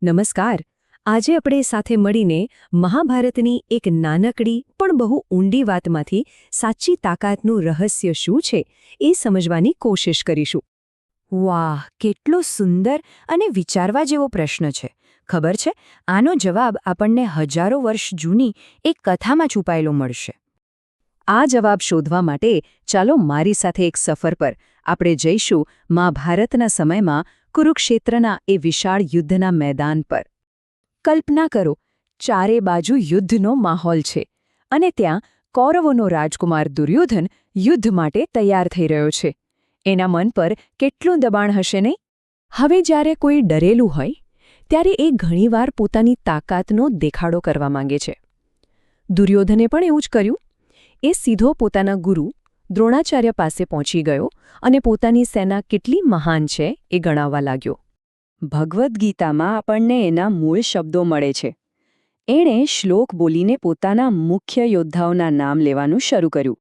નમસ્કાર. આજે આપણે સાથે મળીને મહાભારતની એક નાનકડી પણ બહુ ઊંડી વાતમાંથી સાચી તાકાતનું રહસ્ય શું છે એ સમજવાની કોશિશ કરીશું. વાહ, કેટલો સુંદર અને વિચારવા જેવો પ્રશ્ન છે. ખબર છે, આનો જવાબ આપણને હજારો વર્ષ જૂની એક કથામાં છુપાયેલો મળશે. આ જવાબ શોધવા માટે ચાલો મારી સાથે એક સફર પર આપણે જઈશું મહાભારતના સમયમાં કુરુક્ષેત્રના એ વિશાળ યુદ્ધના મેદાન પર. કલ્પના કરો, ચારે બાજુ યુદ્ધનો માહોલ છે અને ત્યાં કૌરવોનો રાજકુમાર દુર્યોધન યુદ્ધ માટે તૈયાર થઈ રહ્યો છે. એના મન પર કેટલું દબાણ હશે નહીં? હવે જ્યારે કોઈ ડરેલું હોય ત્યારે એ ઘણીવાર પોતાની તાકાતનો દેખાડો કરવા માંગે છે. દુર્યોધને પણ એવું જ કર્યું. એ સીધો પોતાના ગુરુ દ્રોણાચાર્ય પાસે પહોંચી ગયો અને પોતાની સેના કેટલી મહાન છે એ ગણાવવા લાગ્યો. ભગવદ્ ગીતામાં આપણને એના મૂળ શબ્દો મળે છે. એણે શ્લોક બોલીને પોતાના મુખ્ય યોદ્ધાઓના નામ લેવાનું શરૂ કર્યું.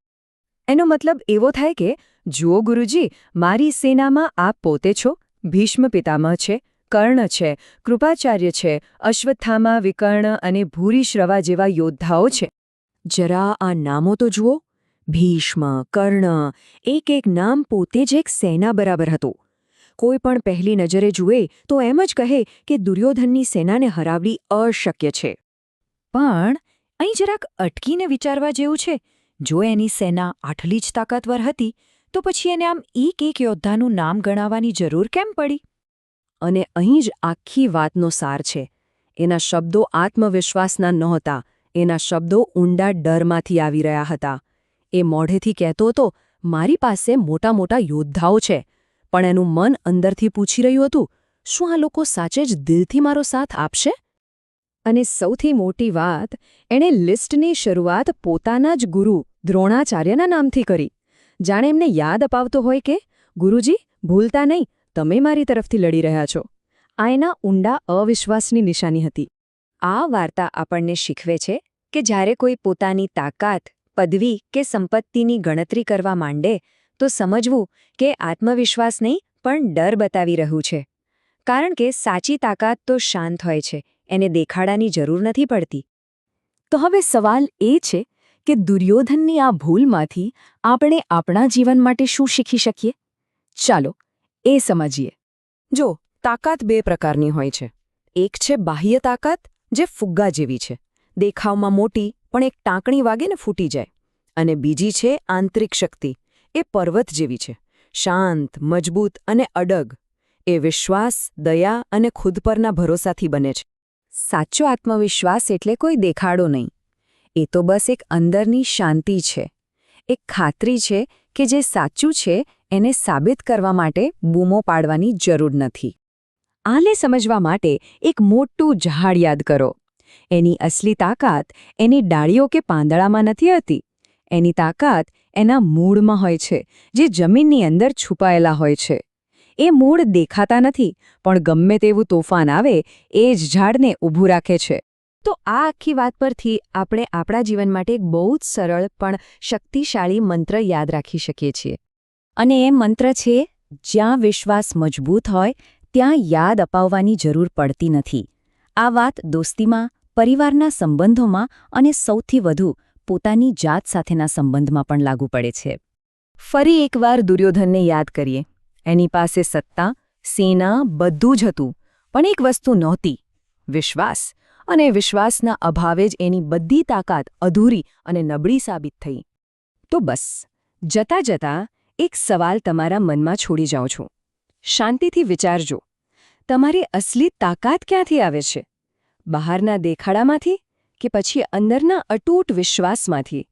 એનો મતલબ એવો થાય કે, જુઓ ગુરુજી, મારી સેનામાં આપ પોતે છો, ભીષ્મ પિતામહ છે, કર્ણ છે, કૃપાચાર્ય છે, અશ્વત્થામા, વિકર્ણ અને ભૂરિશ્રવા જેવા યોદ્ધાઓ છે. જરા આ નામો તો જુઓ. ભીષ્મ, કર્ણ, એક એક નામ પોતે જ એક સેના બરાબર હતું. કોઈ પણ પહેલી નજરે જુએ તો એમ જ કહે કે દુર્યોધનની સેનાને હરાવવી અશક્ય છે. પણ અહીં જરાક અટકીને વિચારવા જેવું છે. જો એની સેના આટલી જ તાકાતવર હતી તો પછી એને આમ એક યોદ્ધાનું નામ ગણાવવાની જરૂર કેમ પડી? અને અહીં જ આખી વાતનો સાર છે. એના શબ્દો આત્મવિશ્વાસના નહોતા. એના શબ્દો ઊંડા ડરમાંથી આવી રહ્યા હતા. એ મોઢેથી કહેતો હતો, મારી પાસે મોટા મોટા યોદ્ધાઓ છે, પણ એનું મન અંદરથી પૂછી રહ્યું હતું, શું આ લોકો સાચે જ દિલથી મારો સાથ આપશે? અને સૌથી મોટી વાત, એણે લિસ્ટની શરૂઆત પોતાના જ ગુરુ દ્રોણાચાર્યના નામથી કરી. જાણે એમને યાદ અપાવતો હોય કે, ગુરુજી, ભૂલતા નહીં, તમે મારી તરફથી લડી રહ્યા છો. આ એના ઊંડા અવિશ્વાસની નિશાની હતી. આ વાર્તા આપણને શીખવે છે કે જ્યારે કોઈ પોતાની તાકાત, પદવી કે સંપત્તિની ગણતરી કરવા માંડે તો સમજવું કે આત્મવિશ્વાસ નહીં પણ ડર બતાવી રહ્યું છે. કારણ કે સાચી તાકાત તો શાંત હોય છે, એને દેખાડાની જરૂર નથી પડતી. તો હવે સવાલ એ છે કે દુર્યોધનની આ ભૂલમાંથી આપણે આપણા જીવન માટે શું શીખી શકીએ? ચાલો એ સમજીએ. જો, તાકાત બે પ્રકારની હોય છે. એક છે બાહ્ય તાકાત, જે ફુગ્ગા જેવી છે, દેખાવમાં મોટી પણ એક ટાંકણી વાગે ને ફૂટી જાય. અને બીજી છે આંતરિક શક્તિ. એ પર્વત જેવી છે, શાંત, મજબૂત અને અડગ. એ વિશ્વાસ, દયા અને ખુદ પરના ભરોસાથી બને છે. સાચો આત્મવિશ્વાસ એટલે કોઈ દેખાડો નહીં. એ તો બસ એક અંદરની શાંતિ છે, એક ખાતરી છે કે જે સાચું છે એને સાબિત કરવા માટે બૂમો પાડવાની જરૂર નથી. આને સમજવા માટે એક મોટું ઝાડ યાદ કરો. એની અસલી તાકાત એની ડાળીઓ કે પાંદડામાં નથી હતી. એની તાકાત એના મૂળમાં હોય છે, જે જમીનની અંદર છુપાયેલા હોય છે. એ મૂળ દેખાતા નથી, પણ ગમે તેવું તોફાન આવે એ જ ઝાડને ઊભું રાખે છે. તો આ આખી વાત પરથી આપણે આપણા જીવન માટે એક બહુ જ સરળ પણ શક્તિશાળી મંત્ર યાદ રાખી શકીએ છીએ. અને એ મંત્ર છે, જ્યાં વિશ્વાસ મજબૂત હોય ત્યાં યાદ અપાવવાની જરૂર પડતી નથી. આ વાત દોસ્તીમાં, પરિવારના સંબંધોમાં અને સૌથી વધુ પોતાની જાત સાથેના સંબંધમાં પણ લાગુ પડે છે. ફરી એકવાર દુર્યોધનને યાદ કરીએ. એની પાસે સત્તા, સેના બધું જ હતું, પણ એક વસ્તુ નહોતી, વિશ્વાસ. અને વિશ્વાસના અભાવે જ એની બધી તાકાત અધૂરી અને નબળી સાબિત થઈ. તો બસ, જતા જતા એક સવાલ તમારા મનમાં છોડી જાઉં છું. શાંતિથી વિચારજો, તમારી અસલી તાકાત ક્યાંથી આવે છે? બહારના દેખાડામાંથી કે પછી અંદરના અતૂટ વિશ્વાસમાંથી?